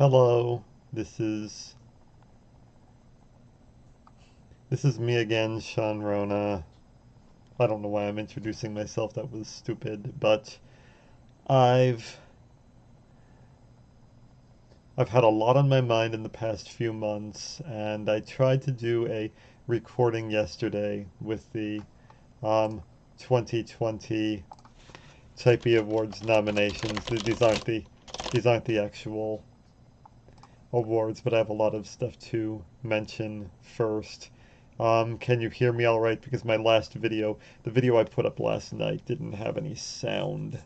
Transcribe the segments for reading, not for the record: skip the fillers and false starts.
Hello, this is this is me again, Sean Rona. I don't know why I'm introducing myself, that was stupid, but I've I've had a lot on my mind in the past few months, and I tried to do a recording yesterday with the um 2020 Typee Awards nominations. These aren't the actual awards, but I have a lot of stuff to mention first. Can you hear me all right? Because my last video, the video I put up last night, didn't have any sound.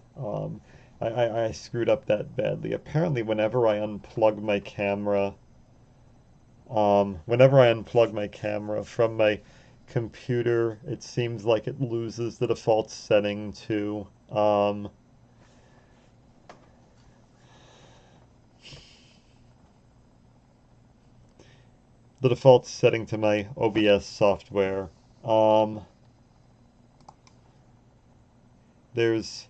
I screwed up that badly. Apparently, whenever I unplug my camera from my computer, it seems like it loses the default setting to my OBS software. Um, there's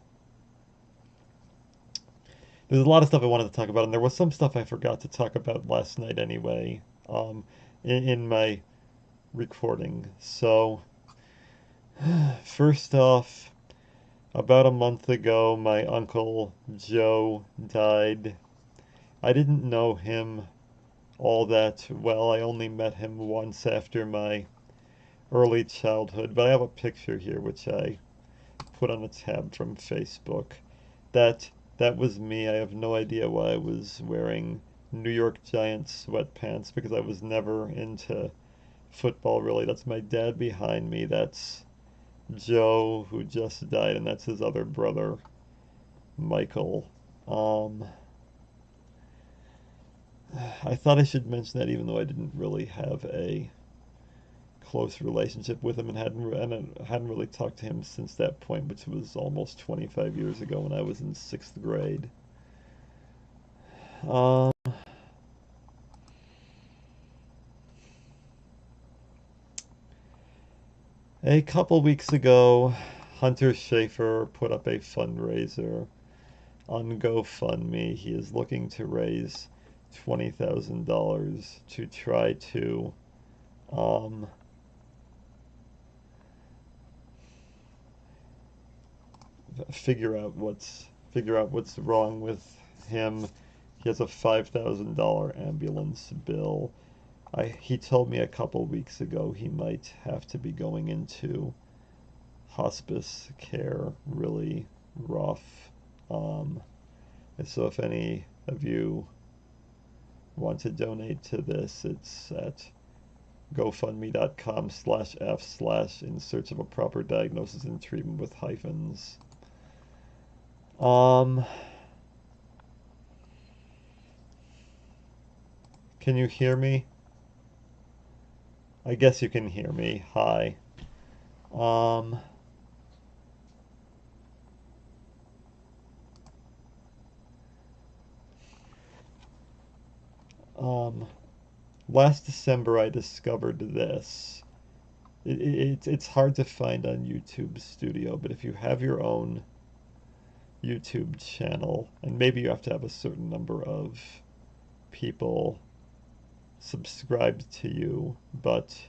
there's a lot of stuff I wanted to talk about, and there was some stuff I forgot to talk about last night anyway, in my recording. So, first off, about a month ago, my uncle Joe died. I didn't know him all that well. I only met him once after my early childhood, but I have a picture here which I put on a tab from Facebook. That that was me. I have no idea why I was wearing New York Giants sweatpants because I was never into football really. That's my dad behind me. That's Joe who just died, and that's his other brother, Michael. Um, I thought I should mention that even though I didn't really have a close relationship with him and hadn't really talked to him since that point, which was almost 25 years ago when I was in sixth grade. Um, a couple weeks ago, Hunter Schafer put up a fundraiser on GoFundMe. He is looking to raise $20,000 to try to um, figure out what's wrong with him. He has a $5,000 ambulance bill. He told me a couple weeks ago he might have to be going into hospice care, really rough. Um, and so if any of you want to donate to this, it's at gofundme.com/f/ in search of a proper diagnosis and treatment with hyphens. Um, can you hear me? I guess you can hear me. Hi. Um, um, Last December I discovered this. It's hard to find on YouTube Studio, but if you have your own YouTube channel, and maybe you have to have a certain number of people subscribed to you, but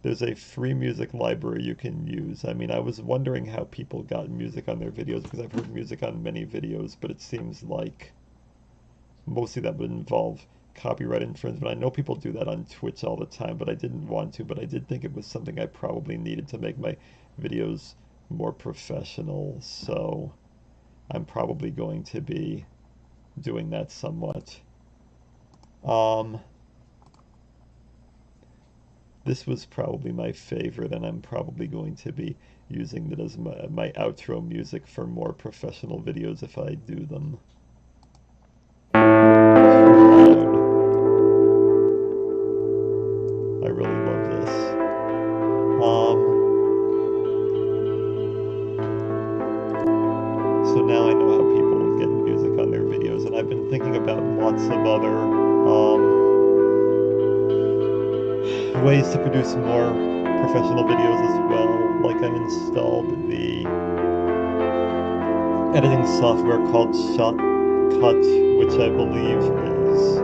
there's a free music library you can use. I mean, I was wondering how people got music on their videos because I've heard music on many videos, but it seems like mostly that would involve copyright infringement. I know people do that on Twitch all the time, but I didn't want to, but I did think it was something I probably needed to make my videos more professional, so I'm probably going to be doing that somewhat. Um, this was probably my favorite, and I'm probably going to be using it as my outro music for more professional videos if I do them. I really love this. So now I know how people get music on their videos, and I've been thinking about lots of other ways to produce more professional videos as well. Like I installed the editing software called Shotcut, which I believe is was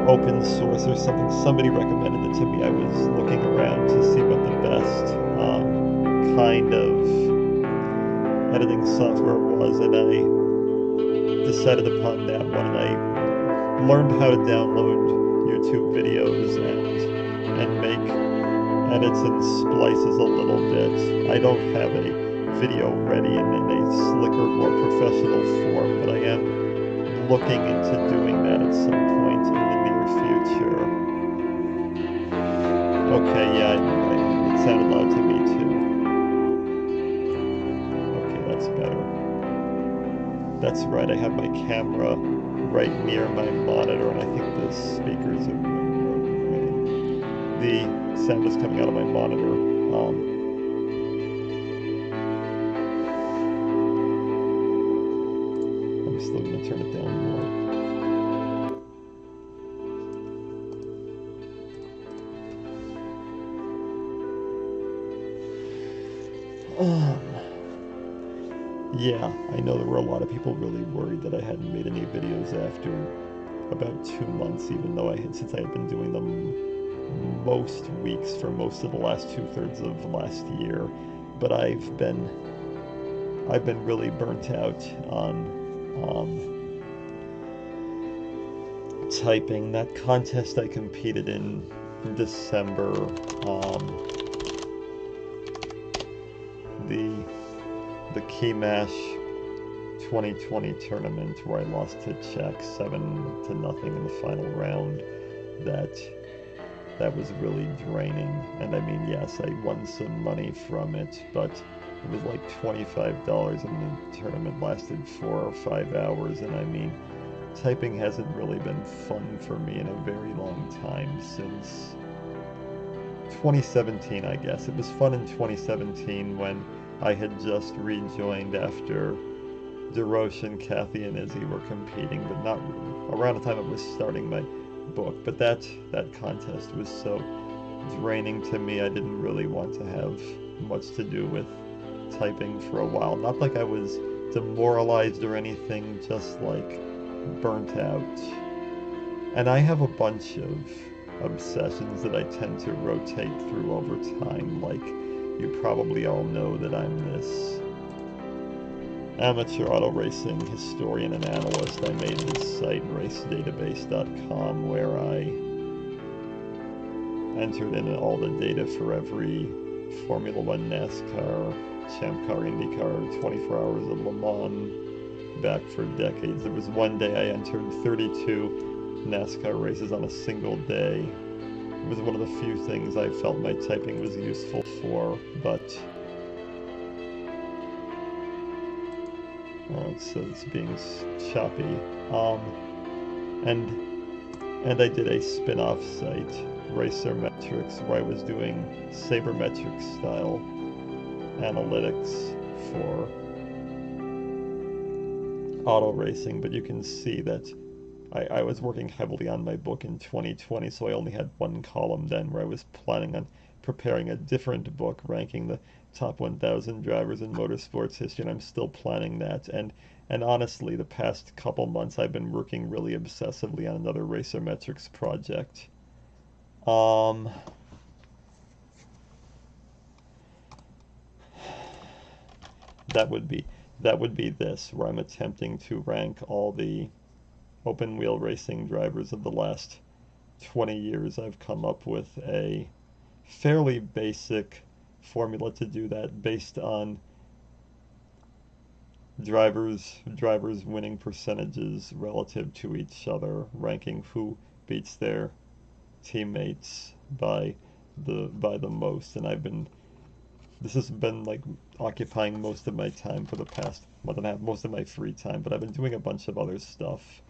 open source or something. Somebody recommended it to me. I was looking around to see what the best kind of editing software was, and I decided upon that one, and I learned how to download YouTube videos and make edits and splices a little bit. I don't have a video ready and in a slicker, more professional form, but I am looking into doing that at some point in the near future. Okay, yeah, it sounded loud to me too. Okay, that's better. That's right, I have my camera right near my monitor, and I think the speakers are running. The sound is coming out of my monitor. I'm still going to turn it down more. Yeah, I know there were a lot of people really worried that I hadn't made any videos after about 2 months, even though since I had been doing them most weeks for most of the last 2/3 of last year. But I've been really burnt out on typing. That contest I competed in December, the Key Mash 2020 tournament where I lost to Czech 7-0 in the final round, that was really draining. And I mean, yes, I won some money from it, but it was like $25, and the tournament lasted 4 or 5 hours. And I mean, typing hasn't really been fun for me in a very long time, since 2017, I guess. It was fun in 2017 when I had just rejoined after DeRoche and Kathy and Izzy were competing, but not around the time I was starting my book. But that contest was so draining to me, I didn't really want to have much to do with typing for a while. Not like I was demoralized or anything, just like burnt out. And I have a bunch of obsessions that I tend to rotate through over time. Like, you probably all know that I'm this amateur auto racing historian and analyst. I made this site, racedatabase.com, where I entered in all the data for every Formula One, NASCAR, Champ Car, IndyCar, 24 Hours of Le Mans, back for decades. There was one day I entered 32 NASCAR races on a single day. It was one of the few things I felt my typing was useful for, but so it's being choppy. And I did a spin-off site, Racermetrics, where I was doing sabermetric style analytics for auto racing. But you can see that I was working heavily on my book in 2020, so I only had one column then where I was planning on preparing a different book, ranking the top 1,000 drivers in motorsports history, and I'm still planning that. And honestly, the past couple months I've been working really obsessively on another Racermetrics project. That would be this, where I'm attempting to rank all the open wheel racing drivers of the last 20 years. I've come up with a fairly basic formula to do that, based on drivers winning percentages relative to each other, ranking who beats their teammates by the most. And this has been like occupying most of my time for the past month and a half, most of my free time, but I've been doing a bunch of other stuff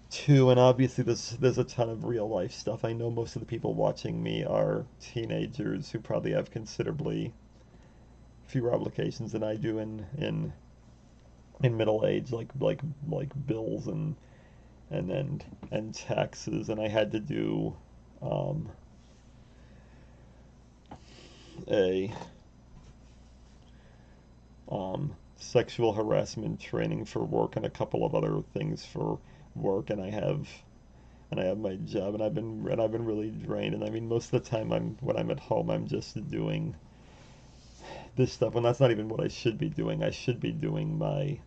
too. And obviously there's a ton of real life stuff. I know most of the people watching me are teenagers who probably have considerably fewer obligations than I do in middle age, like bills and taxes. And I had to do a sexual harassment training for work and a couple of other things for work, and I have and I have my job, and I've been really drained. And I mean, most of the time, when I'm at home, I'm just doing this stuff, and that's not even what I should be doing. I should be doing my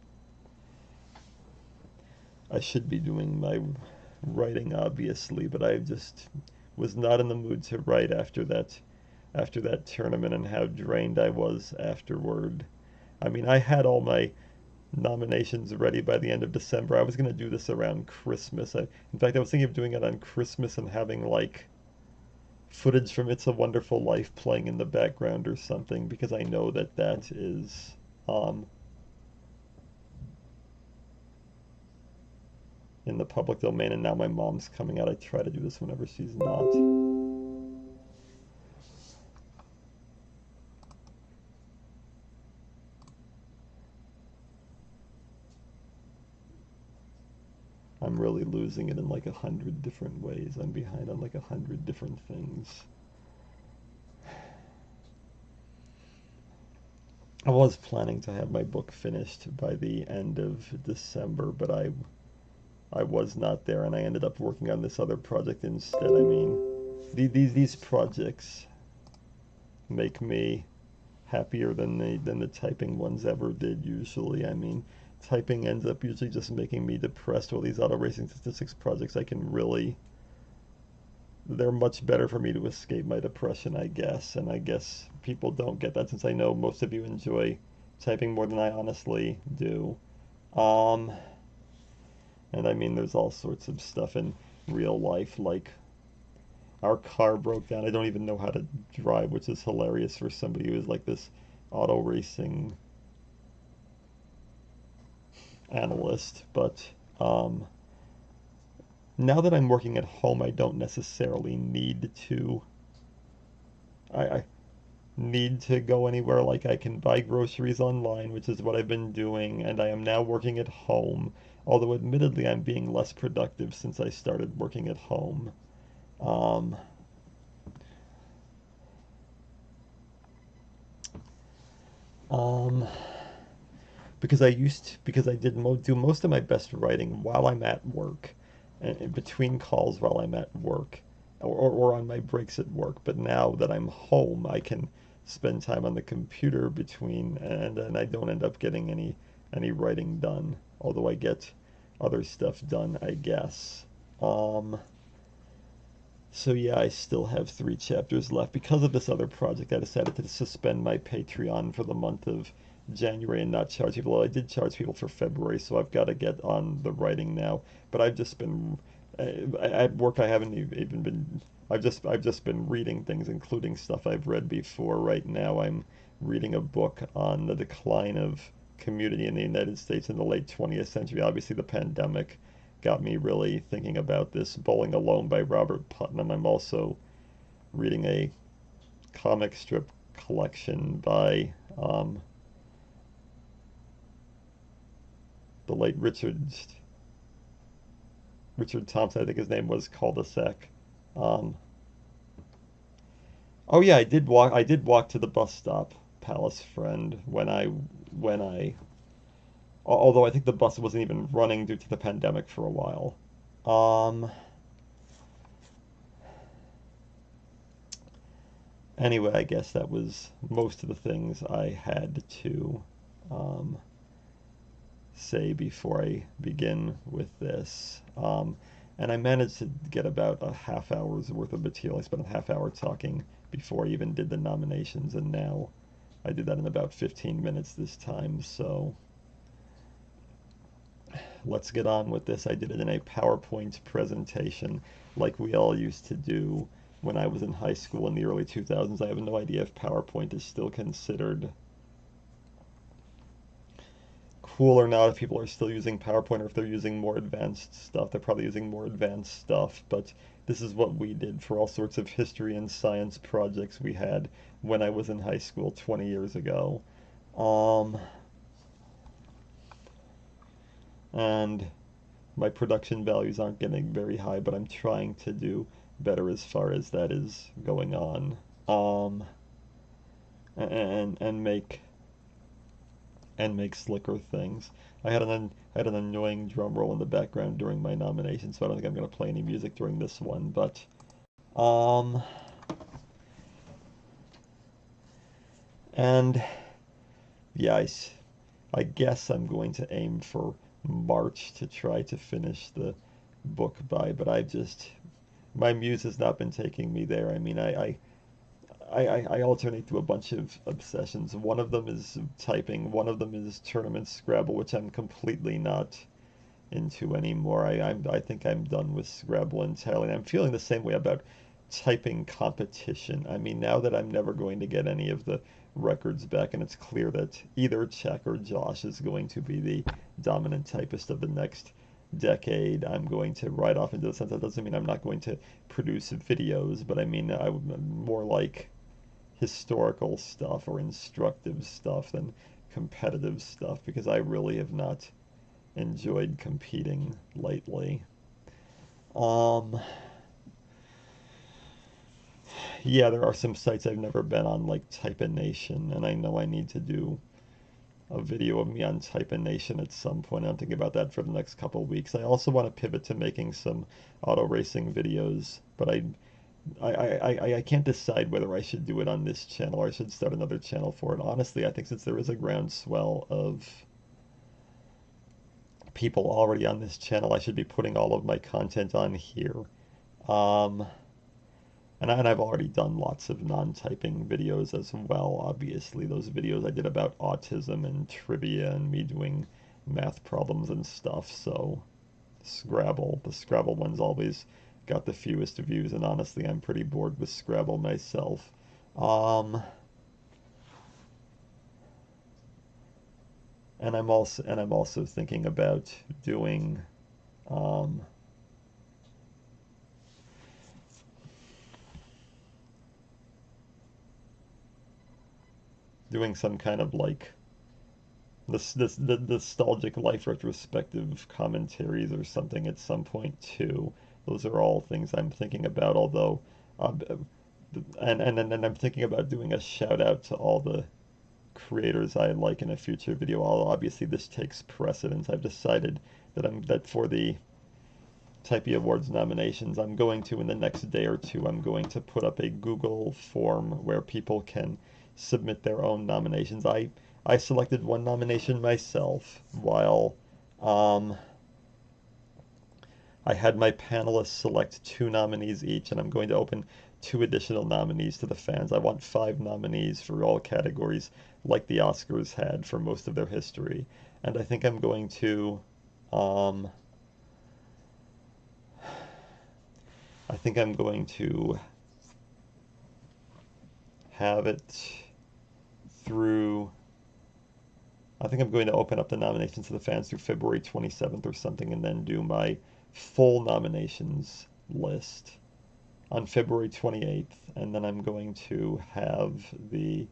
writing, obviously, but I just was not in the mood to write after that tournament, and how drained I was afterward. I mean, I had all my nominations ready by the end of December. I was going to do this around Christmas. In fact, I was thinking of doing it on Christmas and having like footage from It's a Wonderful Life playing in the background or something, because I know that that is um, in the public domain, and now my mom's coming out. I try to do this whenever she's not. I'm really losing it in like 100 different ways. I'm behind on like 100 different things. I was planning to have my book finished by the end of December, but I was not there, and I ended up working on this other project instead. I mean, these projects make me happier than the typing ones ever did usually. I mean, typing ends up usually just making me depressed. While these auto racing statistics projects, I can really they're much better for me to escape my depression, I guess. And I guess people don't get that, since I know most of you enjoy typing more than I honestly do. Um, and I mean, there's all sorts of stuff in real life, like our car broke down. I don't even know how to drive, which is hilarious for somebody who is like this auto racing analyst. But now that I'm working at home, I don't necessarily need to. I need to go anywhere. Like, I can buy groceries online, which is what I've been doing, and I am now working at home. Although, admittedly, I'm being less productive since I started working at home. Um, um, because I did do most of my best writing while I'm at work, and between calls while I'm at work, or on my breaks at work. But now that I'm home, I can spend time on the computer between, and I don't end up getting any writing done. Although I get other stuff done, I guess. Um, so yeah, I still have 3 chapters left. Because of this other project, I decided to suspend my Patreon for the month of January and not charge people. Well, I did charge people for February, so I've got to get on the writing now. But I've just been at work. I haven't even been. I've just been reading things, including stuff I've read before. Right now, I'm reading a book on the decline of community in the United States in the late 20th century. Obviously, the pandemic got me really thinking about this. Bowling Alone by Robert Putnam. I'm also reading a comic strip collection by the late Richard Thompson, I think his name was, Cul-de-sac. Um, oh yeah, I did walk to the bus stop, Palace Friend, although I think the bus wasn't even running due to the pandemic for a while. Um, anyway, I guess that was most of the things I had to um, say before I begin with this. And I managed to get about a half hour's worth of material. I spent a half hour talking before I even did the nominations, and now I did that in about 15 minutes this time. So let's get on with this. I did it in a PowerPoint presentation like we all used to do when I was in high school in the early 2000s. I have no idea if PowerPoint is still considered cool or not, if people are still using PowerPoint, or if they're using more advanced stuff. They're probably using more advanced stuff, but this is what we did for all sorts of history and science projects we had when I was in high school 20 years ago. Um, and my production values aren't getting very high, but I'm trying to do better as far as that is going on. Um, and make and make slicker things. I had an annoying drum roll in the background during my nomination, so I don't think I'm gonna play any music during this one. But um, and yeah, I guess I'm going to aim for March to try to finish the book by. But my muse has not been taking me there. I mean, I alternate through a bunch of obsessions. One of them is typing. One of them is tournament Scrabble, which I'm completely not into anymore. I think I'm done with Scrabble entirely. And I'm feeling the same way about typing competition. I mean, now that I'm never going to get any of the records back, and it's clear that either Czech or Josh is going to be the dominant typist of the next decade, I'm going to ride off into the sense that doesn't mean I'm not going to produce videos, but I mean I would more like historical stuff or instructive stuff than competitive stuff because I really have not enjoyed competing lately. Um, yeah, there are some sites I've never been on, like Type Nation, and I know I need to do a video of me on Type Nation at some point. I'm thinking about that for the next couple of weeks. I also want to pivot to making some auto racing videos, but I can't decide whether I should do it on this channel or I should start another channel for it. Honestly, I think since there is a groundswell of people already on this channel, I should be putting all of my content on here. Um, and I've already done lots of non-typing videos as well, obviously. Those videos I did about autism and trivia and me doing math problems and stuff, so the Scrabble one's always got the fewest views, and honestly, I'm pretty bored with Scrabble myself. Um, and I'm also thinking about um, doing some kind of like the nostalgic life retrospective commentaries or something at some point too. Those are all things I'm thinking about. Although, um, and I'm thinking about doing a shout out to all the creators I like in a future video. Although obviously this takes precedence. I've decided that for the Typee Awards nominations, I'm going to, in the next day or two, I'm going to put up a Google form where people can submit their own nominations. I selected one nomination myself, while um, I had my panelists select two nominees each, and I'm going to open two additional nominees to the fans. I want five nominees for all categories, like the Oscars had for most of their history. And I think I'm going to um, I think I'm going to have it through. I think I'm going to open up the nominations to the fans through February 27th or something, and then do my full nominations list on February 28th. And then I'm going to have the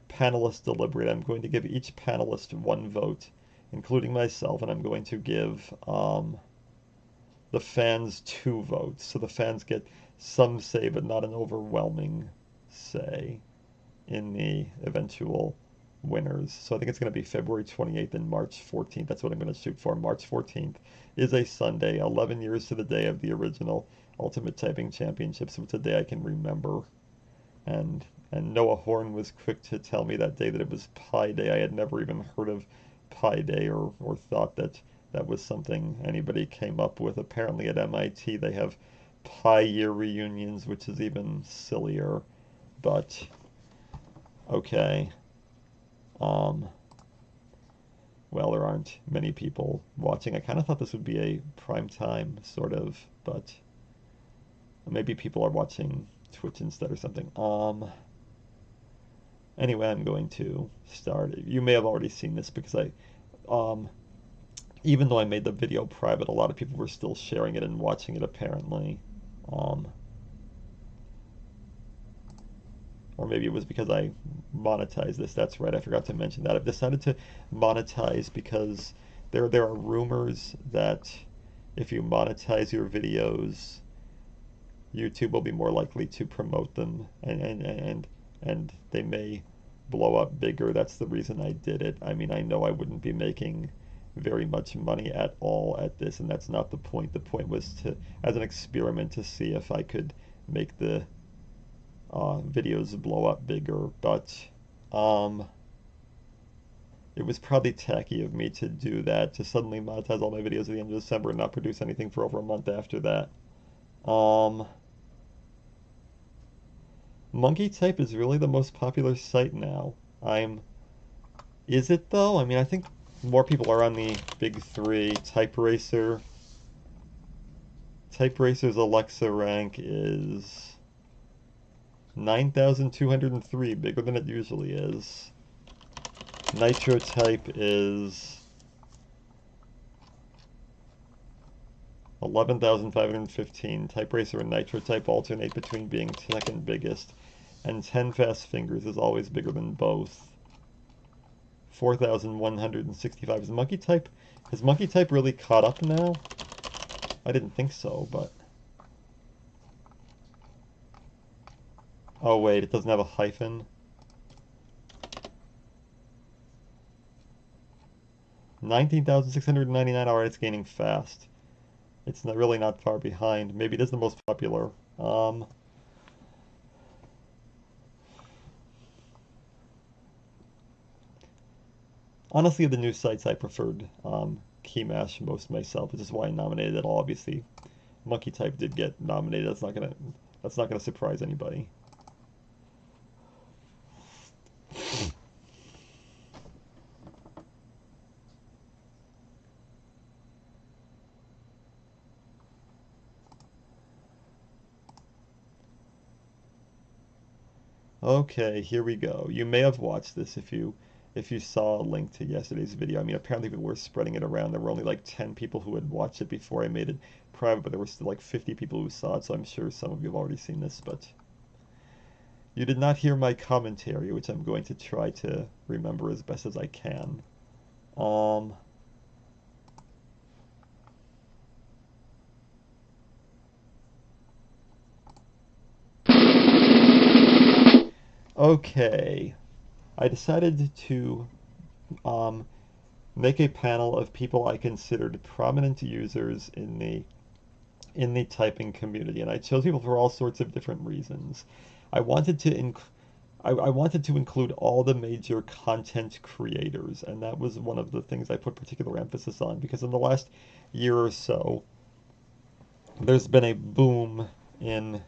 panelists deliberate. I'm going to give each panelist one vote, including myself, and I'm going to give the fans two votes. So the fans get some say, but not an overwhelming say in the eventual winners. So I think it's going to be February 28th and March 14th. That's what I'm going to shoot for. March 14th is a Sunday, 11 years to the day of the original Ultimate Typing Championships. So it's a day I can remember. And Noah Horn was quick to tell me that day that it was Pi Day. I had never even heard of Pi Day or thought that that was something anybody came up with. Apparently at MIT they have Pi Year reunions, which is even sillier. But okay. Um, well, there aren't many people watching. I kind of thought this would be a prime time, sort of, but maybe people are watching Twitch instead or something. Anyway, I'm going to start. You may have already seen this because um, even though I made the video private, a lot of people were still sharing it and watching it apparently. Um, or maybe it was because I monetized this. That's right, I forgot to mention that. I've decided to monetize because there are rumors that if you monetize your videos, YouTube will be more likely to promote them, and they may blow up bigger. That's the reason I did it. I mean, I know I wouldn't be making very much money at all at this, and that's not the point. The point was to, as an experiment, to see if I could make the videos blow up bigger. But um, it was probably tacky of me to do that, to suddenly monetize all my videos at the end of December and not produce anything for over a month after that. Um, Monkey Type is really the most popular site now. I'm Is it though? I mean, I think more people are on the big three. Type Racer's Alexa rank is 9,203, bigger than it usually is. Nitro Type is 11,515. Type Racer and Nitro Type alternate between being second biggest, and 10 Fast Fingers is always bigger than both. 4,165 is Monkey Type. Has Monkey Type really caught up now? I didn't think so, but... Oh wait, it doesn't have a hyphen. 19,699, alright, it's gaining fast. It's not, really not far behind. Maybe it is the most popular. Honestly, of the new sites, I preferred Keymash most myself, which is why I nominated it all. Obviously, Monkey Type did get nominated. That's not gonna surprise anybody. Okay, here we go. You may have watched this if you saw a link to yesterday's video. I mean, apparently people were spreading it around. There were only like 10 people who had watched it before I made it private, but there were still like 50 people who saw it, so I'm sure some of you have already seen this, but you did not hear my commentary, which I'm going to try to remember as best as I can. Okay, I decided to make a panel of people I considered prominent users in the typing community, and I chose people for all sorts of different reasons. I wanted to I wanted to include all the major content creators, and that was one of the things I put particular emphasis on, because in the last year or so, there's been a boom in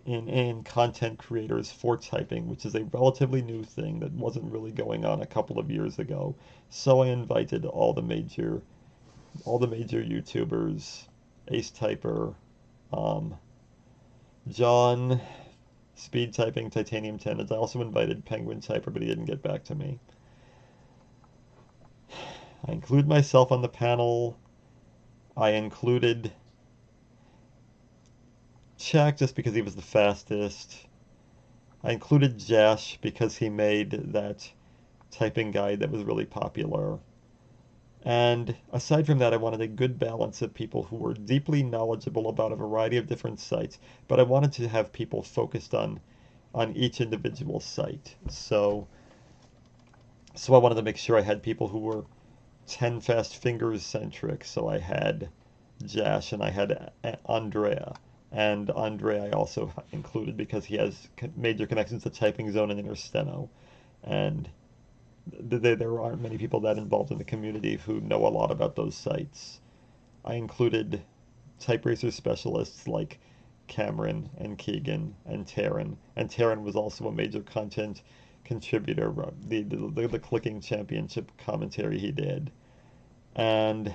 in content creators for typing, which is a relatively new thing that wasn't really going on a couple of years ago. So I invited all the major YouTubers, Ace Typer, John, Speed Typing, Titanium Tenants. I also invited Penguin Typer, but he didn't get back to me. I include myself on the panel. I included Shaq just because he was the fastest. I included Jash because he made that typing guide that was really popular. And aside from that, I wanted a good balance of people who were deeply knowledgeable about a variety of different sites, but I wanted to have people focused on each individual site. So I wanted to make sure I had people who were 10 Fast Fingers centric. So I had Jash and I had Andrea. And Andre I also included because he has major connections to Typing Zone and Intersteno. And there aren't many people that involved in the community who know a lot about those sites. I included type racer specialists like Cameron and Keegan and Taryn was also a major content contributor. The clicking championship commentary he did. And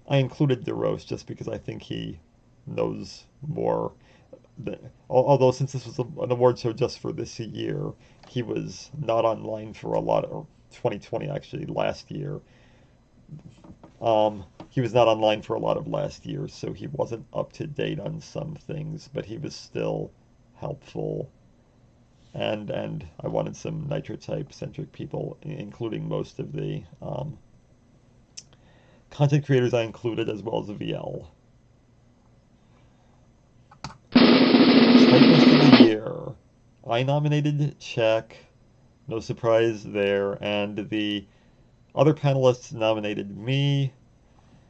I included DeRose just because I think he knows more. Although since this was an award show just for this year, he was not online for a lot of 2020 actually last year. He was not online for a lot of last year, so he wasn't up to date on some things, but he was still helpful. And I wanted some Nitrotype centric people, including most of the content creators I included, as well as VL. Typist of the Year. I nominated Shaq. No surprise there. And the other panelists nominated me.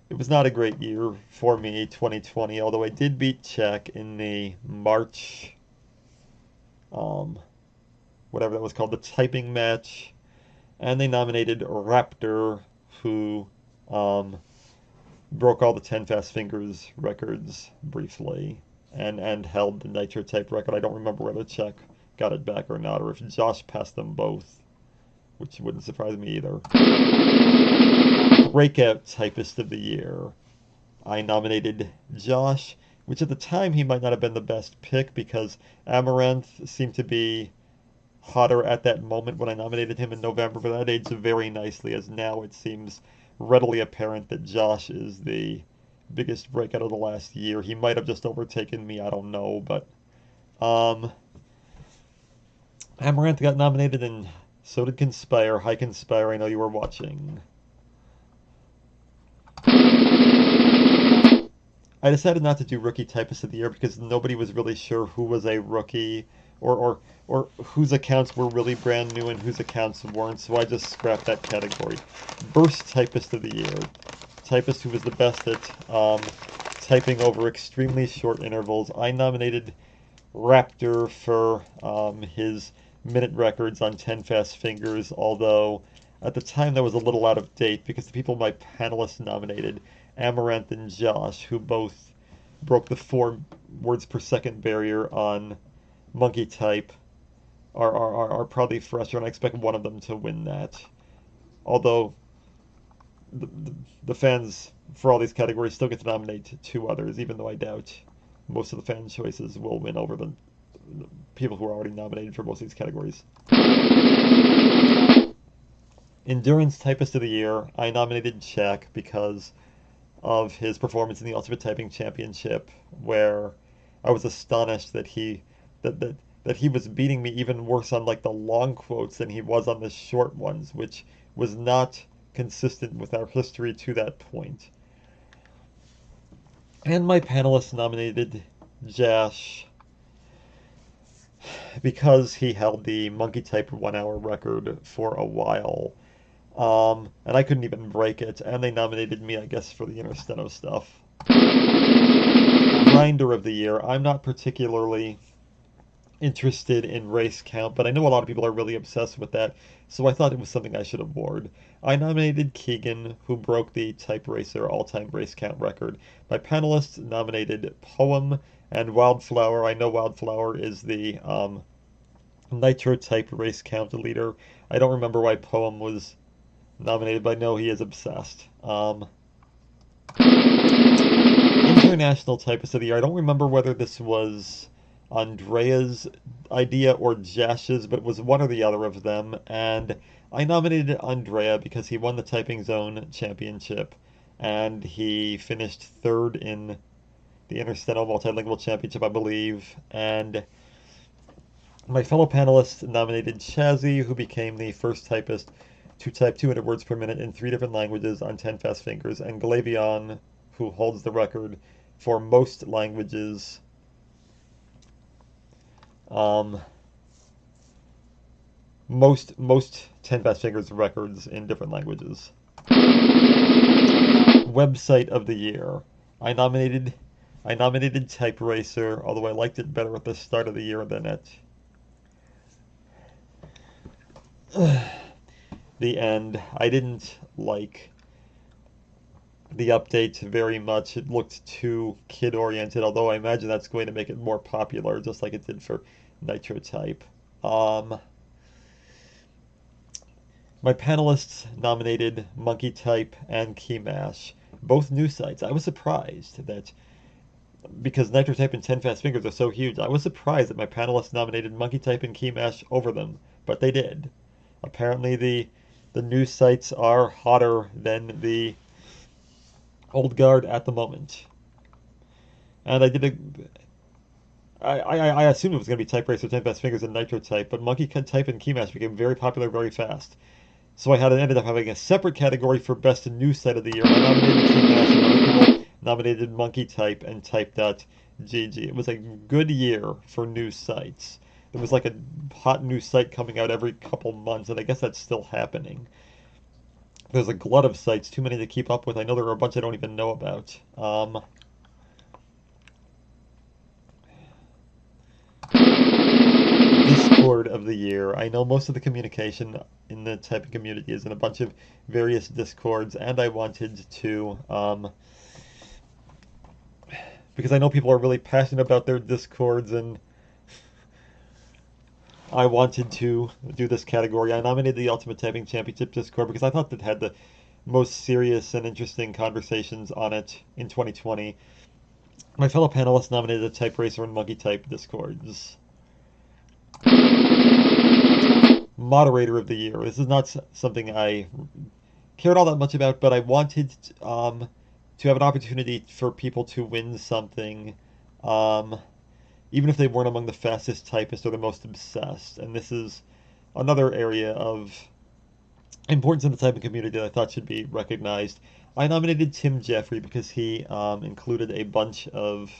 It was not a great year for me, 2020, although I did beat Czech in the March, um, whatever that was called, the typing match. And they nominated Raptor, who um, broke all the 10 Fast Fingers records briefly and held the Nitro type record. I don't remember whether Czech got it back or not, or if Josh passed them both, which wouldn't surprise me either. Breakout Typist of the Year. I nominated Josh, which at the time he might not have been the best pick because Amaranth seemed to be hotter at that moment when I nominated him in November, but that aged very nicely as now it seems readily apparent that Josh is the biggest breakout of the last year. He might have just overtaken me, I don't know, but Amaranth got nominated and so did Conspire. Hi Conspire, I know you were watching. I decided not to do Rookie Typist of the Year because nobody was really sure who was a rookie or whose accounts were really brand new and whose accounts weren't, so I just scrapped that category. Burst Typist of the Year. Typist who was the best at typing over extremely short intervals. I nominated Raptor for his minute records on 10 Fast Fingers, although at the time that was a little out of date because the people my panelists nominated, Amaranth and Josh, who both broke the 4 words per second barrier on Monkey Type, are probably fresher, and I expect one of them to win that. Although the fans for all these categories still get to nominate 2 others, even though I doubt most of the fan choices will win over the people who are already nominated for most of these categories. Endurance Typist of the Year, I nominated Shaq because of his performance in the Ultimate Typing Championship, where I was astonished that he was beating me even worse on like the long quotes than he was on the short ones, which was not consistent with our history to that point. And my panelists nominated Jash because he held the Monkey Type 1 hour record for a while. And I couldn't even break it, and they nominated me, I guess, for the Intersteno stuff. Grinder of the Year. I'm not particularly interested in race count, but I know a lot of people are really obsessed with that, so I thought it was something I should award. I nominated Keegan, who broke the Type Racer all-time race count record. My panelists nominated Poem and Wildflower. I know Wildflower is the Nitro Type race count leader. I don't remember why Poem was nominated, but I know he is obsessed. International Typist of the Year. I don't remember whether this was Andrea's idea or Jash's, but it was one or the other of them, and I nominated Andrea because he won the Typing Zone Championship, and he finished 3rd in the Intersteno Multilingual Championship, I believe, and my fellow panelists nominated Chazzy, who became the first typist to type 200 words per minute in 3 different languages on 10 Fast Fingers, and Glavion, who holds the record for most languages. Most 10 Fast Fingers records in different languages. Website of the Year. I nominated Type Racer, although I liked it better at the start of the year than at the end. I didn't like the update very much. It looked too kid-oriented, although I imagine that's going to make it more popular, just like it did for Nitro Type. My panelists nominated Monkey Type and Keymash, both new sites. I was surprised that, because Nitro Type and 10 Fast Fingers are so huge, I was surprised that my panelists nominated Monkey Type and Keymash over them, but they did. Apparently the news sites are hotter than the old guard at the moment. And I assumed it was going to be Type Racer, 10 Fast Fingers, and Nitro Type, but Monkey Type and Keymash became very popular very fast. So I ended up having a separate category for Best News Site of the Year. I nominated Keymash, and other people nominated Monkey Type and Type.gg. It was a good year for news sites. there was like a hot new site coming out every couple months, and I guess that's still happening. There's a glut of sites, too many to keep up with. I know there are a bunch I don't even know about. Discord of the year. I know most of the communication in the typing community is in a bunch of various Discords, and I wanted to, because I know people are really passionate about their Discords, and I wanted to do this category. I nominated the Ultimate Typing Championship Discord because I thought it had the most serious and interesting conversations on it in 2020. My fellow panelists nominated the Type Racer and Monkey Type Discords. Moderator of the year. This is not something I cared all that much about, but I wanted to have an opportunity for people to win something, even if they weren't among the fastest typists or the most obsessed. And this is another area of importance in the typing community that I thought should be recognized. I nominated Tim Jeffrey because he included a bunch of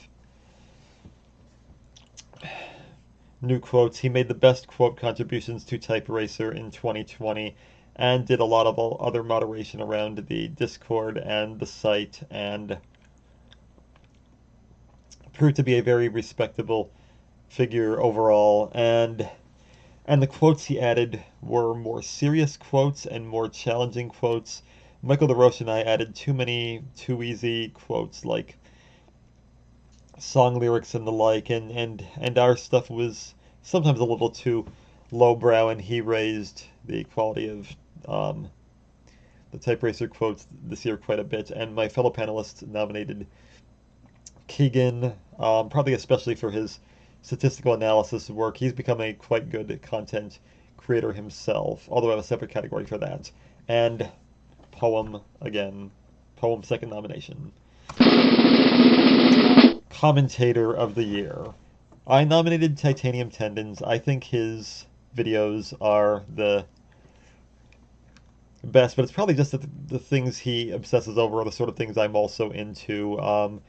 new quotes. He made the best quote contributions to Type Racer in 2020 and did a lot of other moderation around the Discord and the site, and proved to be a very respectable figure overall. And the quotes he added were more serious quotes and more challenging quotes. Michael DeRoche and I added too many too easy quotes like song lyrics and the like, and our stuff was sometimes a little too lowbrow, and he raised the quality of the Type Racer quotes this year quite a bit. And my fellow panelists nominated Keegan, probably especially for his statistical analysis work. He's become a quite good content creator himself, although I have a separate category for that. And Poem, again, Poem second nomination. Commentator of the year. I nominated Titanium Tendons. I think his videos are the best, but it's probably just that the things he obsesses over are the sort of things I'm also into.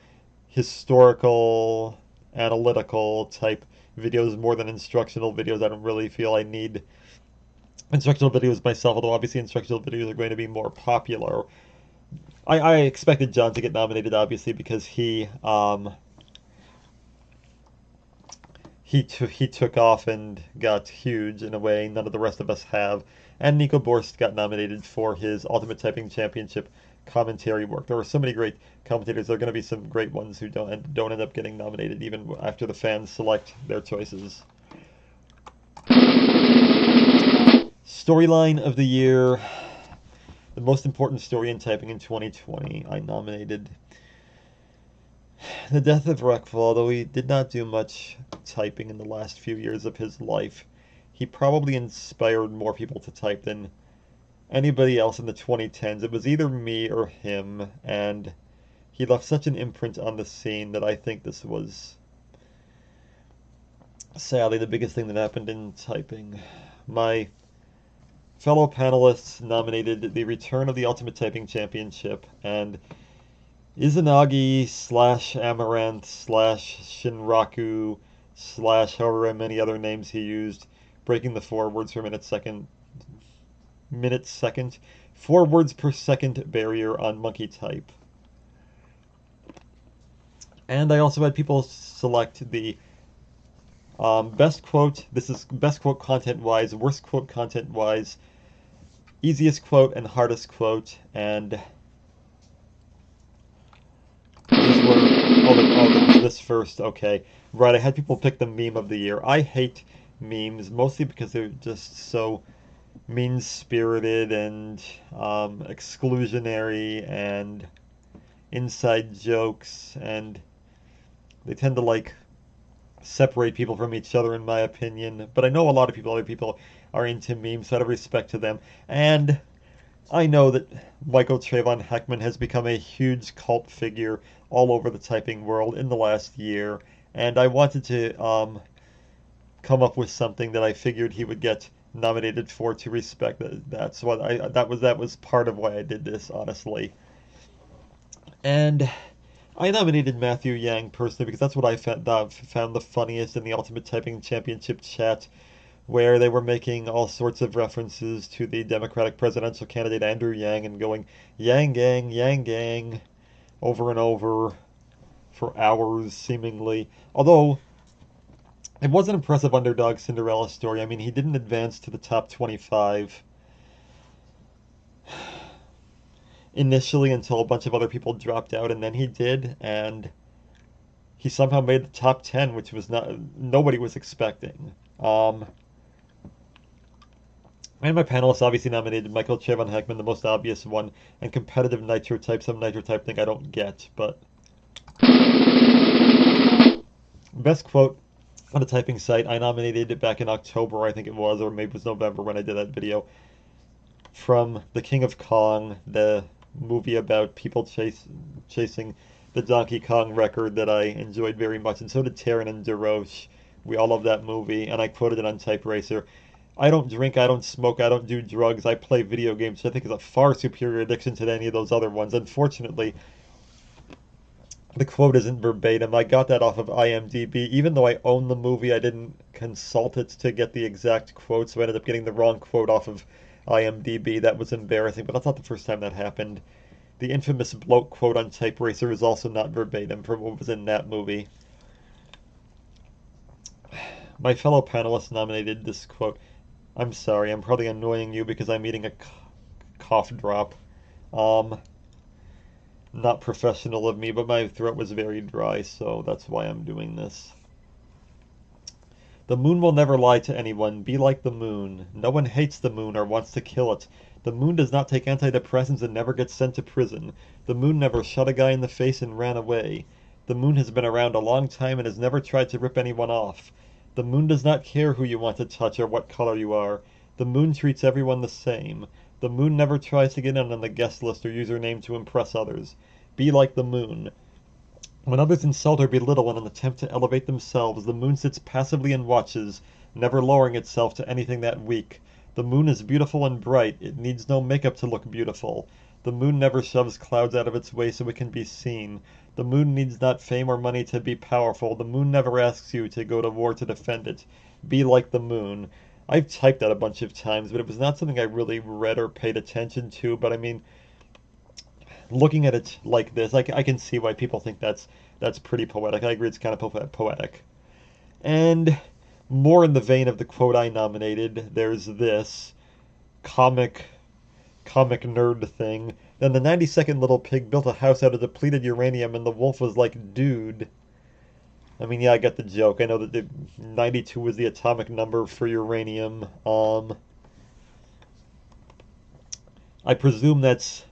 Historical, analytical type videos more than instructional videos. I don't really feel I need instructional videos myself, although obviously instructional videos are going to be more popular. I expected John to get nominated, obviously, because he took off and got huge in a way none of the rest of us have. And Nico Borst got nominated for his Ultimate Typing Championship commentary work. There were so many great commentators. There are going to be some great ones who don't end up getting nominated even after the fans select their choices. Storyline of the year. The most important story in typing in 2020. I nominated the death of Reckful. Although he did not do much typing in the last few years of his life, he probably inspired more people to type than anybody else in the 2010s. It was either me or him, and he left such an imprint on the scene that I think this was sadly the biggest thing that happened in typing. My fellow panelists nominated the return of the Ultimate Typing Championship and Izanagi / Amaranth / Shinraku / however many other names he used, breaking the 4 words per minute second, 4 words per second barrier on monkey type. And I also had people select the best quote. This is best quote content-wise, worst quote content-wise, easiest quote, and hardest quote. And these were there was this first. Okay, right. I had people pick the meme of the year. I hate memes mostly because they're just so mean-spirited and exclusionary and inside jokes, and they tend to like separate people from each other, in my opinion. But I know a lot of other people are into memes, so out of respect to them. And I know that Michael Trayvon Heckman has become a huge cult figure all over the typing world in the last year, and I wanted to come up with something that I figured he would get nominated for to respect that. So that was part of why I did this, honestly. And I nominated Matthew Yang personally because that's what I found the funniest in the Ultimate Typing Championship chat, where they were making all sorts of references to the Democratic presidential candidate Andrew Yang and going Yang Gang over and over for hours seemingly. Although it was an impressive underdog Cinderella story. I mean, he didn't advance to the top 25 initially until a bunch of other people dropped out, and then he did, and he somehow made the top 10, which was not nobody was expecting. And my panelists obviously nominated Michael Chavon Heckman, the most obvious one, and competitive nitro type, some nitro type thing I don't get, but best quote on a typing site, I nominated it back in October, I think it was, or maybe it was November when I did that video, from The King of Kong, the movie about people chasing the Donkey Kong record that I enjoyed very much, and so did Taran and DeRoche. We all love that movie, and I quoted it on Type Racer. I don't drink, I don't smoke, I don't do drugs, I play video games, which I think is a far superior addiction to any of those other ones. Unfortunately, the quote isn't verbatim. I got that off of IMDb. Even though I own the movie, I didn't consult it to get the exact quote, so I ended up getting the wrong quote off of IMDb. That was embarrassing, but that's not the first time that happened. The infamous bloke quote on Type Racer is also not verbatim from what was in that movie. My fellow panelists nominated this quote. I'm sorry, I'm probably annoying you because I'm eating a cough drop. Not professional of me, but my throat was very dry, so that's why I'm doing this. The moon will never lie to anyone. Be like the moon. No one hates the moon or wants to kill it. The moon does not take antidepressants and never gets sent to prison. The moon never shot a guy in the face and ran away. The moon has been around a long time and has never tried to rip anyone off. The moon does not care who you want to touch or what color you are. The moon treats everyone the same. The moon never tries to get in on the guest list or use her name to impress others. Be like the moon. When others insult or belittle in an attempt to elevate themselves, the moon sits passively and watches, never lowering itself to anything that weak. The moon is beautiful and bright. It needs no makeup to look beautiful. The moon never shoves clouds out of its way so it can be seen. The moon needs not fame or money to be powerful. The moon never asks you to go to war to defend it. Be like the moon. I've typed that a bunch of times, but it was not something I really read or paid attention to. But I mean, looking at it like this, I can see why people think that's pretty poetic. I agree, it's kind of poetic. And more in the vein of the quote I nominated, there's this comic nerd thing. Then the 92nd little pig built a house out of depleted uranium, and the wolf was like, dude. I mean, yeah, I get the joke. I know that the 92 was the atomic number for uranium. I presume that's...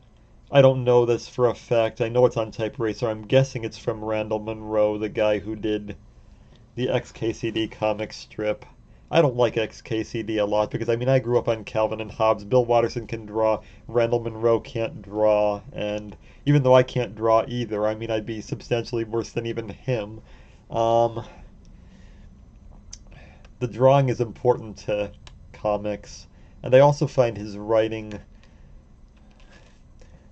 I don't know this for a fact. I know it's on Type Racer. I'm guessing it's from Randall Munroe, the guy who did the XKCD comic strip. I don't like XKCD a lot because, I mean, I grew up on Calvin and Hobbes. Bill Watterson can draw. Randall Munroe can't draw. And even though I can't draw either, I mean, I'd be substantially worse than even him. The drawing is important to comics. And I also find his writing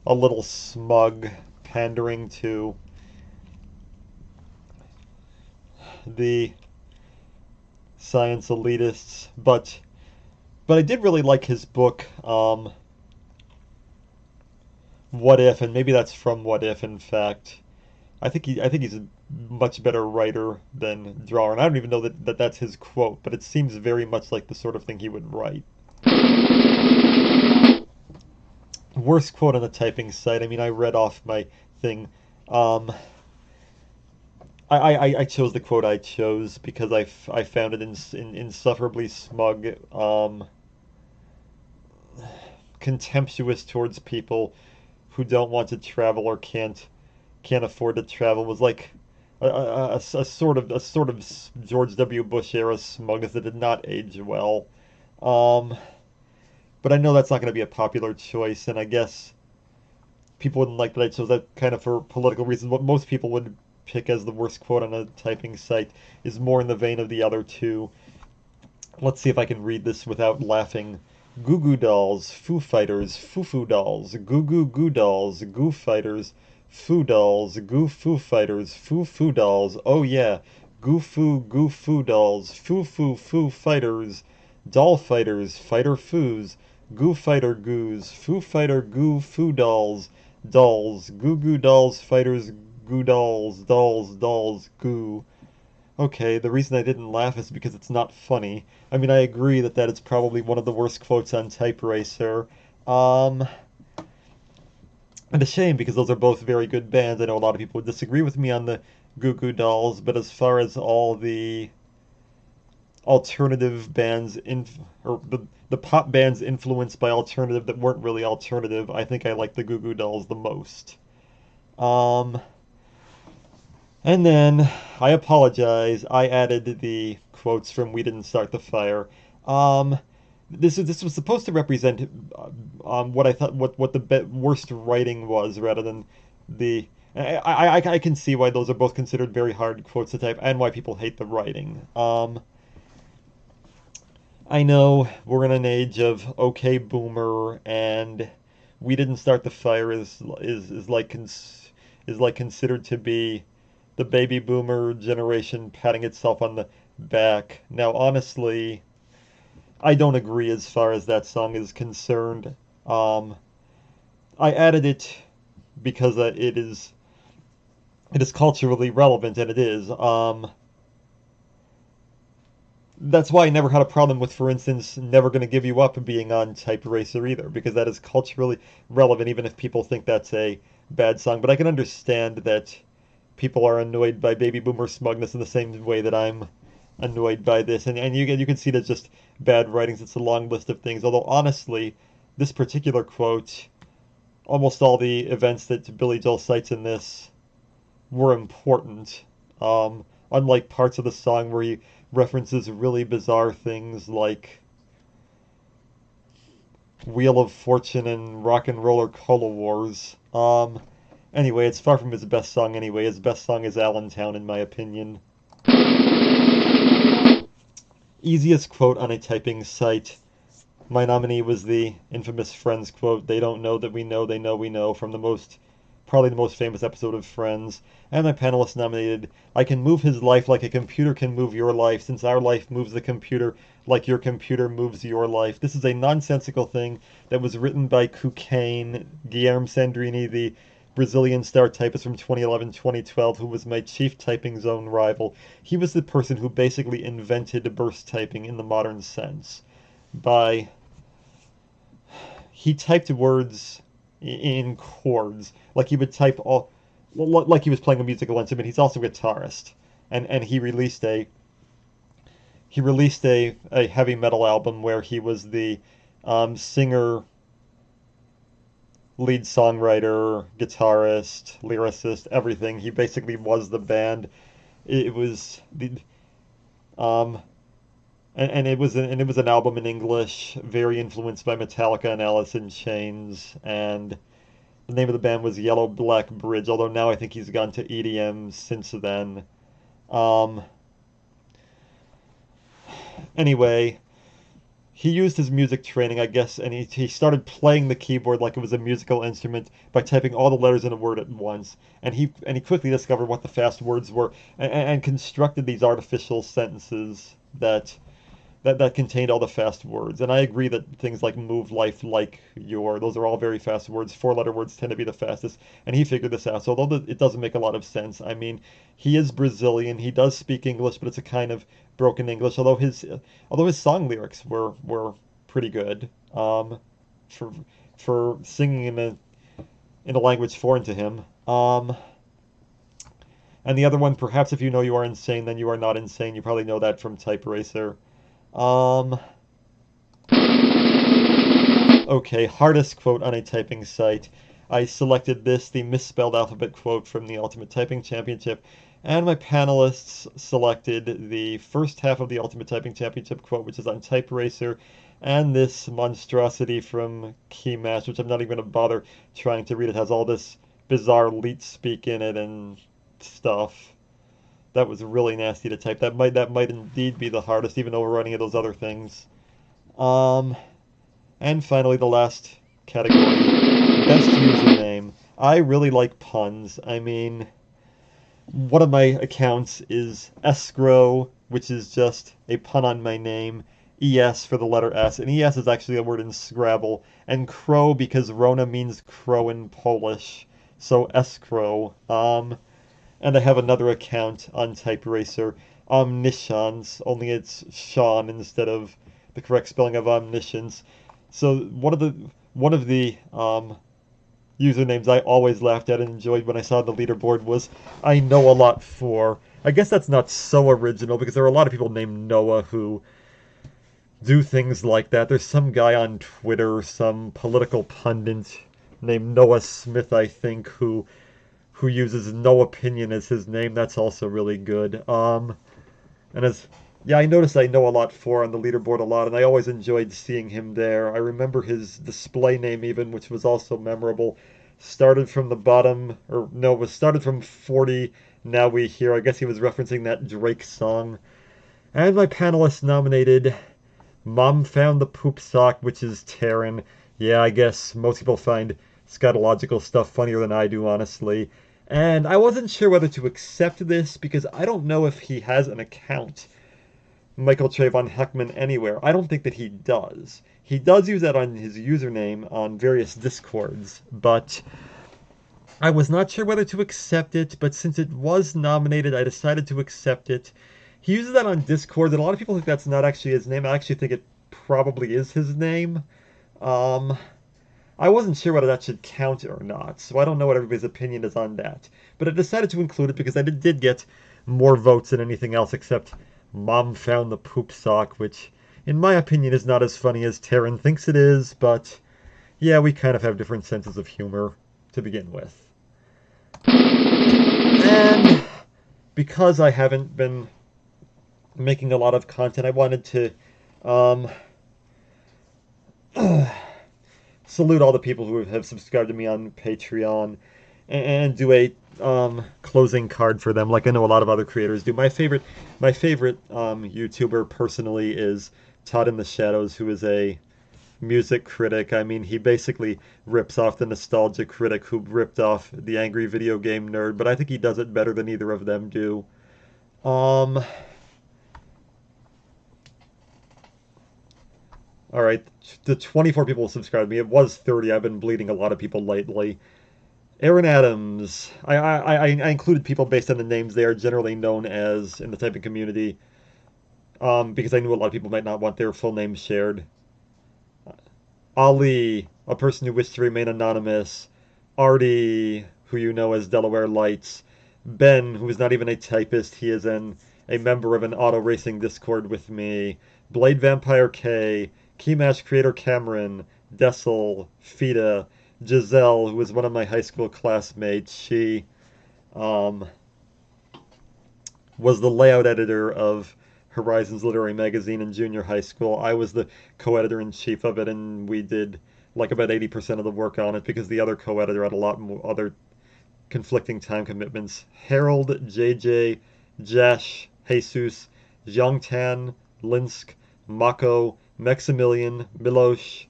a little smug, pandering to the science elitists, but I did really like his book, What If, and maybe that's from What If, in fact. I think he's a much better writer than drawer, and I don't even know that that's his quote, but it seems very much like the sort of thing he would write. Worst quote on the typing site. I mean, I read off my thing. I chose the quote I chose because I found it insufferably smug, contemptuous towards people who don't want to travel or can't afford to travel. It was like a sort of George W. Bush era smugness that did not age well. But I know that's not going to be a popular choice, and I guess people wouldn't like that I chose that kind of for political reasons. What most people would pick as the worst quote on a typing site is more in the vein of the other two. Let's see if I can read this without laughing. Goo Goo Dolls, Foo Fighters, Foo Foo Dolls, Goo Goo Goo Dolls, Goo Fighters, Foo Dolls, Goo Foo Fighters, Foo Foo Dolls, oh yeah, Goo Foo Dolls, Foo Fighters, Doll Fighters, Fighter Foos, Goo Fighter Goos, Foo Fighter Goo Foo Dolls, Dolls, Goo Goo Dolls, Fighters, Goo Dolls, Dolls, Goo. Okay, the reason I didn't laugh is because it's not funny. I mean, I agree that that is probably one of the worst quotes on Type Racer. Um, and a shame because those are both very good bands. I know a lot of people would disagree with me on the Goo Goo Dolls, but as far as all the alternative bands or the pop bands influenced by alternative that weren't really alternative, I think I like the Goo Goo Dolls the most. Um, and then I apologize. I added the quotes from "We Didn't Start the Fire." Um, this was supposed to represent what I thought what the worst writing was, rather than the. I can see why those are both considered very hard quotes to type, and why people hate the writing. I know we're in an age of okay boomer, and "We Didn't Start the Fire" is like considered to be the baby boomer generation patting itself on the back. Now, honestly, I don't agree as far as that song is concerned. Um, I added it because it is culturally relevant, and it is. That's why I never had a problem with, for instance, "Never Gonna Give You Up" being on Type Racer either, because that is culturally relevant, even if people think that's a bad song. But I can understand that people are annoyed by baby boomer smugness in the same way that I'm annoyed by this. And you can see it as just bad writings. It's a long list of things. Although honestly, this particular quote, almost all the events that Billy Joel cites in this were important. Unlike parts of the song where he references really bizarre things like Wheel of Fortune and Rock and Roller Cola Wars. Anyway, it's far from his best song anyway. His best song is Allentown, in my opinion. Easiest quote on a typing site. My nominee was the infamous Friends quote, "They don't know that we know, they know we know," from probably the most famous episode of Friends. And my panelists nominated, "I can move his life like a computer can move your life, since our life moves the computer like your computer moves your life." This is a nonsensical thing that was written by Cucane, Guilherme Sandrini, the Brazilian star typist from 2011-2012, who was my chief typing zone rival. He was the person who basically invented burst typing in the modern sense. By He typed words in chords, like he would type all, like he was playing a musical instrument. He's also a guitarist, and he released a heavy metal album where he was the singer, lead songwriter, guitarist, lyricist, everything. He basically was the band. It was the um and it was an album in English, very influenced by Metallica and Alice in Chains, and the name of the band was Yellow Black Bridge, although now I think he's gone to EDM since then. Um, anyway, he used his music training, I guess, and he started playing the keyboard like it was a musical instrument by typing all the letters in a word at once. And he quickly discovered what the fast words were, and constructed these artificial sentences that contained all the fast words. And I agree that things like "move life like your," those are all very fast words. Four-letter words tend to be the fastest. And he figured this out. So although it doesn't make a lot of sense, I mean, he is Brazilian. He does speak English, but it's a kind of broken English. Although his song lyrics were pretty good, for singing in a language foreign to him. And the other one, "Perhaps if you know you are insane, then you are not insane." You probably know that from Type Racer. Um, okay, hardest quote on a typing site. I selected this, the misspelled alphabet quote from the Ultimate Typing Championship, and my panelists selected the first half of the Ultimate Typing Championship quote, which is on Type Racer, and this monstrosity from Keymatch, which I'm not even going to bother trying to read. It has all this bizarre leet speak in it and stuff. That was really nasty to type. That might indeed be the hardest, even over any of those other things. And finally, the last category, best username. I really like puns. I mean, one of my accounts is escrow, which is just a pun on my name. ES for the letter S, and ES is actually a word in Scrabble, and crow because Rona means crow in Polish, so escrow. And I have another account on TypeRacer, Omniscience, only it's Sean instead of the correct spelling of omniscience. So one of the usernames I always laughed at and enjoyed when I saw the leaderboard was I know a lot for. I guess that's not so original because there are a lot of people named Noah who do things like that. There's some guy on Twitter, some political pundit named Noah Smith, I think, who uses no opinion as his name. That's also really good. And as yeah, I noticed I know a lot for on the leaderboard a lot, and I always enjoyed seeing him there. I remember his display name even, which was also memorable. Started from the bottom, or no, was started from 40. Now we hear. I guess he was referencing that Drake song. And my panelists nominated Mom Found the Poop Sock, which is Taryn. Yeah, I guess most people find scatological stuff funnier than I do, honestly. And I wasn't sure whether to accept this because I don't know if he has an account, Michael Trayvon Heckman, anywhere. I don't think that he does. He does use that on his username on various discords, but I was not sure whether to accept it, but since it was nominated, I decided to accept it. He uses that on Discord, and a lot of people think that's not actually his name. I actually think it probably is his name. Um, I wasn't sure whether that should count or not, so I don't know what everybody's opinion is on that. But I decided to include it because I did get more votes than anything else except Mom Found the Poop Sock, which, in my opinion, is not as funny as Taryn thinks it is, but yeah, we kind of have different senses of humor to begin with. And because I haven't been making a lot of content, I wanted to um, salute all the people who have subscribed to me on Patreon and do a closing card for them, like I know a lot of other creators do. My favorite YouTuber personally is Todd in the Shadows, who is a music critic. I mean, he basically rips off the nostalgia critic who ripped off the angry video game nerd, but I think he does it better than either of them do. Um, all right, the 24 people who subscribed to me. It was 30. I've been bleeding a lot of people lately. Aaron Adams. I included people based on the names they are generally known as in the typing community, because I knew a lot of people might not want their full names shared. Ali, a person who wished to remain anonymous. Artie, who you know as Delaware Lights. Ben, who is not even a typist, he is a member of an auto racing Discord with me. Blade Vampire K, Keymatch creator Cameron, Dessel, Fida, Giselle, who was one of my high school classmates. She um, was the layout editor of Horizons Literary Magazine in junior high school. I was the co-editor in chief of it, and we did like about 80% of the work on it because the other co-editor had a lot more other conflicting time commitments. Harold, JJ, Jesh, Jesus, Jiangtan, Linsk, Mako, Maximilian, Milosh,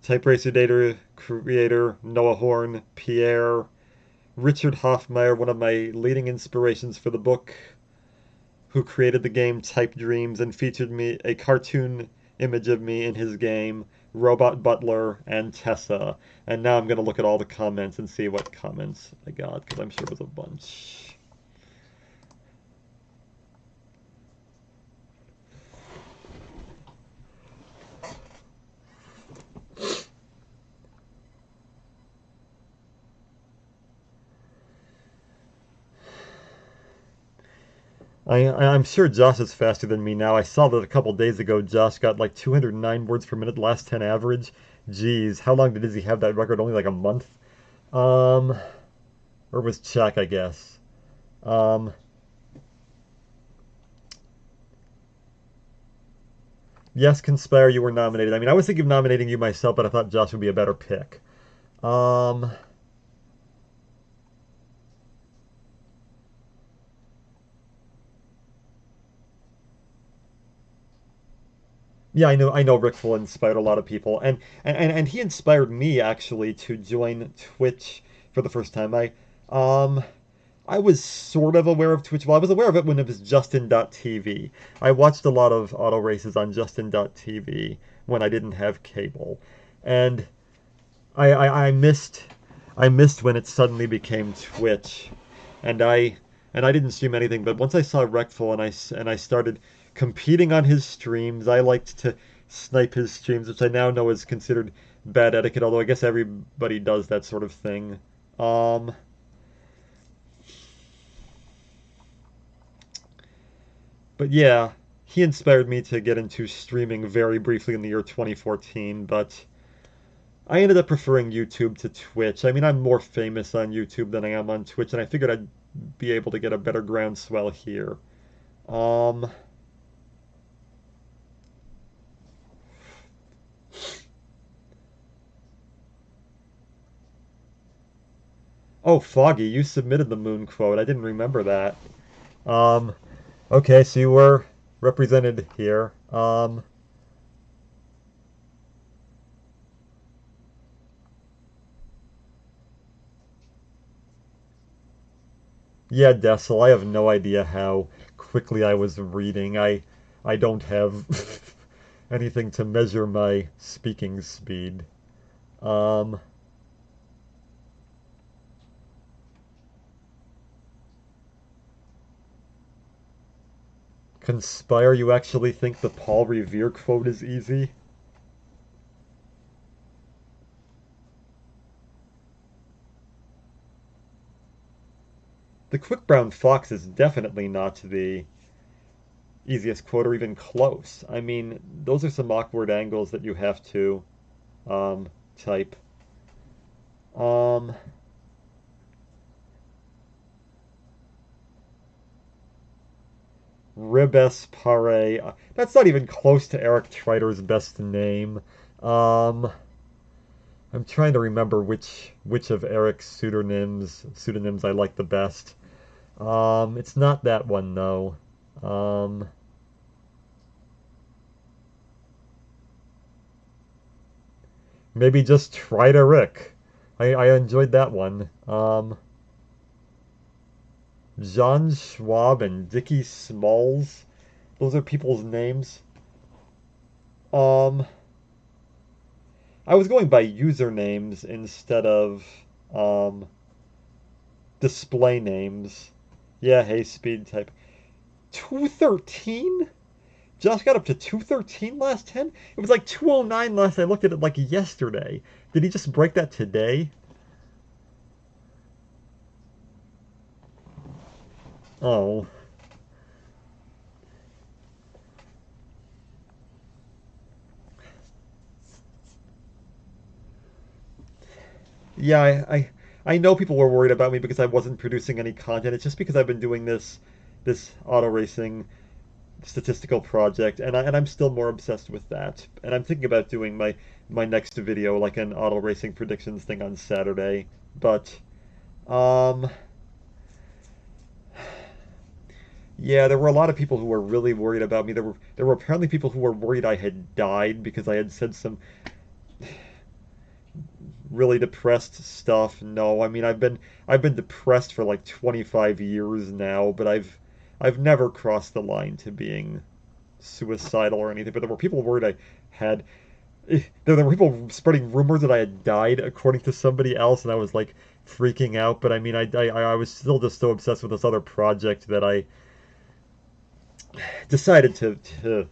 Type Racer Data creator Noah Horn, Pierre, Richard Hoffmeyer, one of my leading inspirations for the book, who created the game Type Dreams and featured me a cartoon image of me in his game, Robot Butler, and Tessa. And now I'm going to look at all the comments and see what comments I got, because I'm sure it was a bunch. I'm sure Josh is faster than me now. I saw that a couple days ago Josh got like 209 words per minute last 10 average. Jeez, how long did he have that record? Only like a month? Um, or was Chuck, I guess. Um, yes, Conspire, you were nominated. I mean, I was thinking of nominating you myself, but I thought Josh would be a better pick. Um, yeah, I know Rick will inspired a lot of people, and he inspired me actually to join Twitch for the first time. Um, I was sort of aware of Twitch. Well, I was aware of it when it was Justin.tv. I watched a lot of auto races on Justin.tv when I didn't have cable, and I missed when it suddenly became Twitch, and I didn't stream anything. But once I saw Reckful and I started competing on his streams, I liked to snipe his streams, which I now know is considered bad etiquette. Although I guess everybody does that sort of thing. Um, but yeah, he inspired me to get into streaming very briefly in the year 2014. But I ended up preferring YouTube to Twitch. I mean, I'm more famous on YouTube than I am on Twitch, and I figured I'd be able to get a better groundswell here. Um, oh, Foggy, you submitted the moon quote. I didn't remember that. Um, okay, so you were represented here. Yeah, Dessel, I have no idea how quickly I was reading. I don't have anything to measure my speaking speed. Um, Conspire, you actually think the Paul Revere quote is easy? The Quick Brown Fox is definitely not the easiest quote or even close. I mean, those are some awkward angles that you have to um, type. Um, Ribes Pare. That's not even close to Eric Triter's best name. Um, I'm trying to remember which of Eric's pseudonyms I like the best. It's not that one though. Um, Maybe just Triter Rick. I enjoyed that one. John Schwab and Dickie Smalls. Those are people's names. Um, I was going by usernames instead of um, display names. Yeah, hey, speed type. 213? Josh got up to 213 last 10? It was like 209 last I looked at it like yesterday. Did he just break that today? Oh. Yeah, I know people were worried about me because I wasn't producing any content. It's just because I've been doing this auto racing statistical project, and I'm still more obsessed with that. And I'm thinking about doing my next video, like an auto racing predictions thing on Saturday. But um, yeah, there were a lot of people who were really worried about me. There were apparently people who were worried I had died because I had said some really depressed stuff. No, I mean I've been depressed for like 25 years now, but I've never crossed the line to being suicidal or anything. But there were people worried I had. There were people spreading rumors that I had died, according to somebody else, and I was like freaking out. But I mean, I was still just so obsessed with this other project that I decided to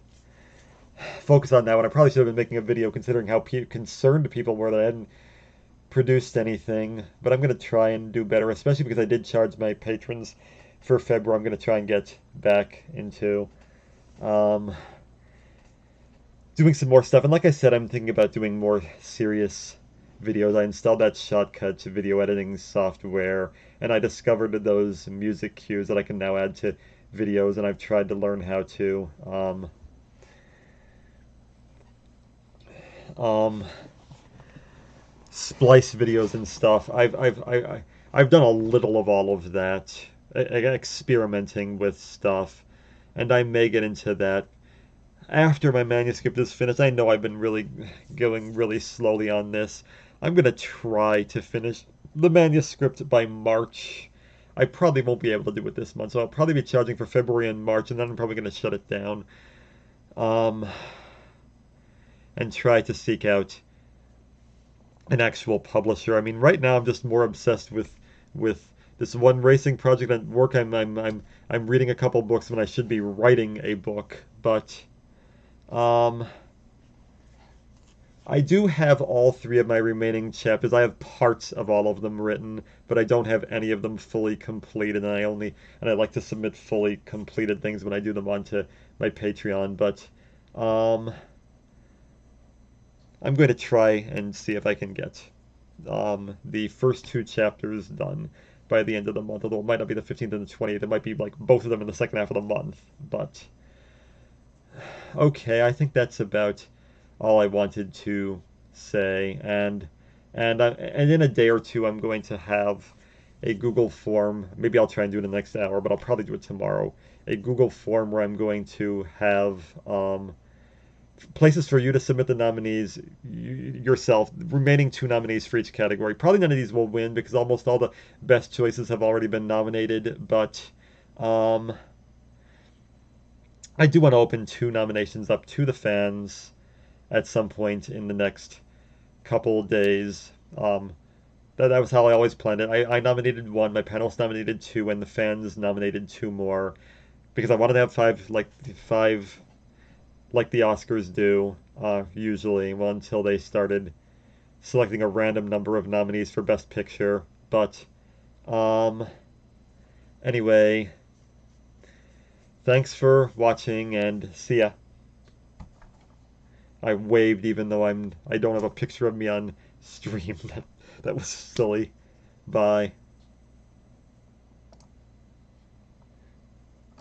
focus on that one. I probably should have been making a video considering how concerned people were that I hadn't produced anything, but I'm going to try and do better, especially because I did charge my patrons for February. I'm going to try and get back into um, doing some more stuff. And like I said, I'm thinking about doing more serious videos. I installed that Shotcut video editing software, and I discovered those music cues that I can now add to videos, and I've tried to learn how to um, splice videos and stuff. I've done a little of all of that, experimenting with stuff, and I may get into that after my manuscript is finished. I know I've been really going really slowly on this. I'm gonna try to finish the manuscript by March. I probably won't be able to do it this month, so I'll probably be charging for February and March, and then I'm probably going to shut it down. Um, and try to seek out an actual publisher. I mean, right now I'm just more obsessed with this one racing project at work. I'm reading a couple books when I should be writing a book, but um, I do have all three of my remaining chapters. I have parts of all of them written, but I don't have any of them fully completed, and I like to submit fully completed things when I do them onto my Patreon, but um, I'm going to try and see if I can get the first two chapters done by the end of the month, although it might not be the 15th and the 20th. It might be like both of them in the second half of the month. But okay, I think that's about all I wanted to say. And in a day or two, I'm going to have a Google form. Maybe I'll try and do it in the next hour, but I'll probably do it tomorrow. A Google form where I'm going to have places for you to submit the nominees yourself, remaining two nominees for each category. Probably none of these will win because almost all the best choices have already been nominated, but um, I do want to open two nominations up to the fans at some point in the next couple days. That was how I always planned it. I nominated one, my panelists nominated two, and the fans nominated two more because I wanted to have five like the Oscars do usually, well, until they started selecting a random number of nominees for Best Picture. But um, anyway, thanks for watching and see ya. I waved even though I don't have a picture of me on stream. That was silly. Bye.